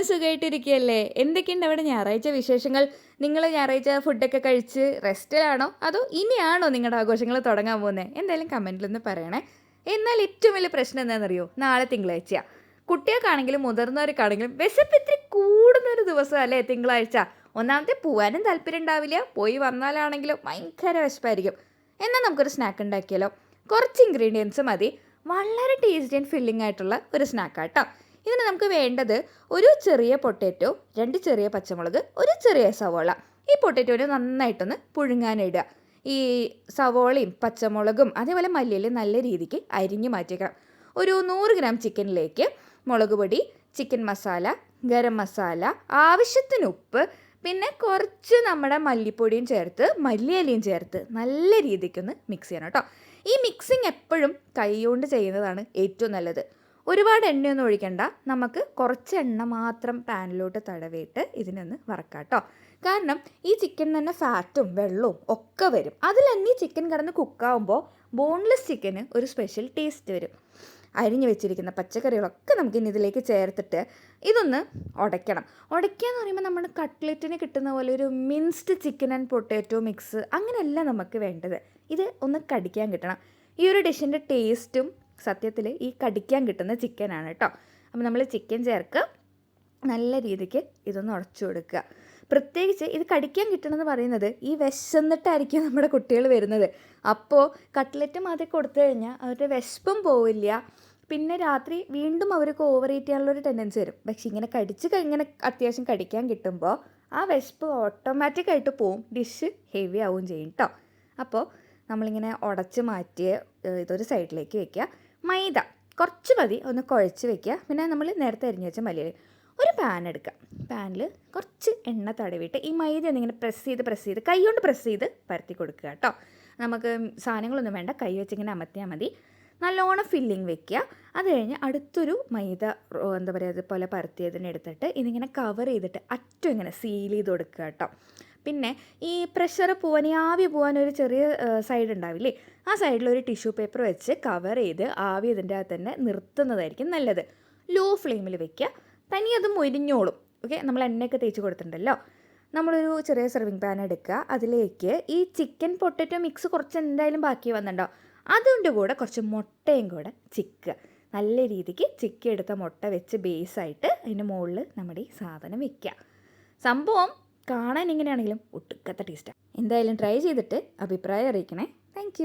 എല്ലാവരും സുഖമായിട്ടിരിക്കുകയല്ലേ? എന്തൊക്കെയുണ്ട് അവിടെ ഞായറാഴ്ച വിശേഷങ്ങൾ? നിങ്ങൾ ഞായറാഴ്ച ഫുഡൊക്കെ കഴിച്ച് റെസ്റ്റിലാണോ അതോ ഇനിയാണോ നിങ്ങളുടെ ആഘോഷങ്ങൾ തുടങ്ങാൻ പോകുന്നത്? എന്തായാലും കമൻറ്റിലൊന്ന് പറയണേ. എന്നാൽ ഏറ്റവും വലിയ പ്രശ്നം എന്താണെന്നറിയോ? നാളെ തിങ്കളാഴ്ചയാണ്. കുട്ടികൾക്കാണെങ്കിലും മുതിർന്നവർക്കാണെങ്കിലും വിശപ്പ് ഇത്തിരി കൂടുന്നൊരു ദിവസമല്ലേ തിങ്കളാഴ്ച. ഒന്നാമത്തെ പോകാനും താല്പര്യം ഉണ്ടാവില്ല, പോയി വന്നാലാണെങ്കിലും ഭയങ്കര വിശപ്പായിരിക്കും. എന്നാൽ നമുക്കൊരു സ്നാക്ക് ഉണ്ടാക്കിയാലോ? കുറച്ച് ഇൻഗ്രീഡിയൻസ് മതി, വളരെ ടേസ്റ്റി ആൻഡ് ഫില്ലിംഗ് ആയിട്ടുള്ള ഒരു സ്നാക്കാട്ടോ. ഇതിന് നമുക്ക് വേണ്ടത് ഒരു ചെറിയ പൊട്ടാറ്റോ, 2 ചെറിയ പച്ചമുളക്, ഒരു ചെറിയ സവോള. ഈ പൊട്ടാറ്റോനെ നന്നായിട്ടൊന്ന് പുഴുങ്ങാനിടുക. ഈ സവോളയും പച്ചമുളകും അതേപോലെ മല്ലിയിലും നല്ല രീതിക്ക് അരിഞ്ഞ് മാറ്റിയേക്കണം. ഒരു 100 ഗ്രാം ചിക്കനിലേക്ക് മുളക് പൊടി, ചിക്കൻ മസാല, ഗരം മസാല, ആവശ്യത്തിന് ഉപ്പ്, പിന്നെ കുറച്ച് നമ്മുടെ മല്ലിപ്പൊടിയും ചേർത്ത് മല്ലിയിലയും ചേർത്ത് നല്ല രീതിക്കൊന്ന് മിക്സ് ചെയ്യണം കേട്ടോ. ഈ മിക്സിങ് എപ്പോഴും കൈകൊണ്ട് ചെയ്യുന്നതാണ് ഏറ്റവും നല്ലത്. ഒരുപാട് എണ്ണയൊന്നും ഒഴിക്കണ്ട, നമുക്ക് കുറച്ച് എണ്ണ മാത്രം പാനിലോട്ട് തടവിയിട്ട് ഇതിനൊന്ന് വറക്കാം കേട്ടോ. കാരണം ഈ ചിക്കൻ തന്നെ ഫാറ്റും വെള്ളവും ഒക്കെ വരും. അതിൽ തന്നെ ഈ ചിക്കൻ കിടന്ന് കുക്കാവുമ്പോൾ ബോൺലെസ് ചിക്കന് ഒരു സ്പെഷ്യൽ ടേസ്റ്റ് വരും. അരിഞ്ഞു വെച്ചിരിക്കുന്ന പച്ചക്കറികളൊക്കെ നമുക്ക് ഇനി ഇതിലേക്ക് ചേർത്തിട്ട് ഇതൊന്ന് ഉടയ്ക്കണം. ഉടയ്ക്കുക എന്ന് പറയുമ്പോൾ നമ്മൾ കട്ട്ലറ്റിന് കിട്ടുന്ന പോലെ ഒരു minced chicken and potato mix അങ്ങനെയല്ല നമുക്ക് വേണ്ടത്. ഇത് ഒന്ന് കടിക്കാൻ കിട്ടണം. ഈ ഒരു ഡിഷിൻ്റെ ടേസ്റ്റും സത്യത്തിൽ ഈ കടിക്കാൻ കിട്ടുന്ന ചിക്കനാണ് കേട്ടോ. അപ്പോൾ നമ്മൾ ചിക്കൻ ചേർക്കുക, നല്ല രീതിക്ക് ഇതൊന്ന് ഉടച്ചു കൊടുക്കുക. പ്രത്യേകിച്ച് ഇത് കടിക്കാൻ കിട്ടണമെന്ന് പറയുന്നത് ഈ വിശന്നിട്ടായിരിക്കും നമ്മുടെ കുട്ടികൾ വരുന്നത്. അപ്പോൾ കട്ട്ലറ്റ് മാതിരി കൊടുത്തു കഴിഞ്ഞാൽ അവരുടെ വിശപ്പും പോവില്ല, പിന്നെ രാത്രി വീണ്ടും അവർക്ക് ഓവർ ഈറ്റ് ചെയ്യാനുള്ളൊരു ടെൻഡൻസി വരും. പക്ഷേ ഇങ്ങനെ ഇങ്ങനെ അത്യാവശ്യം കടിക്കാൻ കിട്ടുമ്പോൾ ആ വിശപ്പ് ഓട്ടോമാറ്റിക്കായിട്ട് പോവും, ഡിഷ് ഹെവി ആവുകയും ചെയ്യും കേട്ടോ. അപ്പോൾ നമ്മളിങ്ങനെ ഉടച്ച് മാറ്റിയ ഇതൊരു സൈഡിലേക്ക് വെക്കുക. മൈദ കുറച്ച് മതി, ഒന്ന് കുഴച്ച് വെക്കുക. പിന്നെ നമ്മൾ നേരത്തെ അരിഞ്ഞ് വെച്ച മല്ലിയില. ഒരു പാൻ എടുക്കുക, പാനിൽ കുറച്ച് എണ്ണ തടവിയിട്ട് ഈ മൈദ ഒന്നിങ്ങനെ പ്രസ് ചെയ്ത് കൈ കൊണ്ട് പ്രസ് ചെയ്ത് പരത്തി കൊടുക്കുക കേട്ടോ. നമുക്ക് സാധനങ്ങളൊന്നും വേണ്ട, കൈ വെച്ചിങ്ങനെ അമർത്തിയാൽ മതി. നല്ലോണം ഫില്ലിങ് വെക്കുക. അത് കഴിഞ്ഞ് അടുത്തൊരു മൈദ എന്താ പറയുക അതുപോലെ പരത്തിയതിനെ എടുത്തിട്ട് ഇതിങ്ങനെ കവർ ചെയ്തിട്ട് അറ്റം ഇങ്ങനെ സീൽ ചെയ്ത് കൊടുക്കുക കേട്ടോ. പിന്നെ ഈ പ്രഷർ പോകാൻ, ഈ ആവി പോകാൻ ഒരു ചെറിയ സൈഡ് ഉണ്ടാവില്ലേ, ആ സൈഡിലൊരു ടിഷ്യൂ പേപ്പർ വെച്ച് കവർ ചെയ്ത് ആവി ഇതിൻ്റെ അകത്ത് തന്നെ നിർത്തുന്നതായിരിക്കും നല്ലത്. ലോ ഫ്ലെയിമിൽ വെക്കുക, തനി അത് മൊരിഞ്ഞോളും. ഓക്കെ, നമ്മൾ എണ്ണയൊക്കെ തേച്ച് കൊടുത്തിട്ടുണ്ടല്ലോ. നമ്മളൊരു ചെറിയ സെർവിങ് പാൻ എടുക്കുക, അതിലേക്ക് ഈ ചിക്കൻ പൊട്ടാറ്റോ മിക്സ് കുറച്ച് എന്തായാലും ബാക്കി വന്നിട്ടുണ്ടോ, അതുകൊണ്ട് കൂടെ കുറച്ച് മുട്ടയും കൂടെ ചിക്കുക. നല്ല രീതിക്ക് ചിക്കി എടുത്ത മുട്ട വെച്ച് ബേസായിട്ട് അതിൻ്റെ മുകളിൽ നമ്മുടെ ഈ സാധനം വെക്കുക. സംഭവം കാണാൻ ഇങ്ങനെയാണെങ്കിലും ഒട്ടുക്കത്ത ടേസ്റ്റാണ്. എന്തായാലും ട്രൈ ചെയ്തിട്ട് അഭിപ്രായം അറിയിക്കണേ. താങ്ക്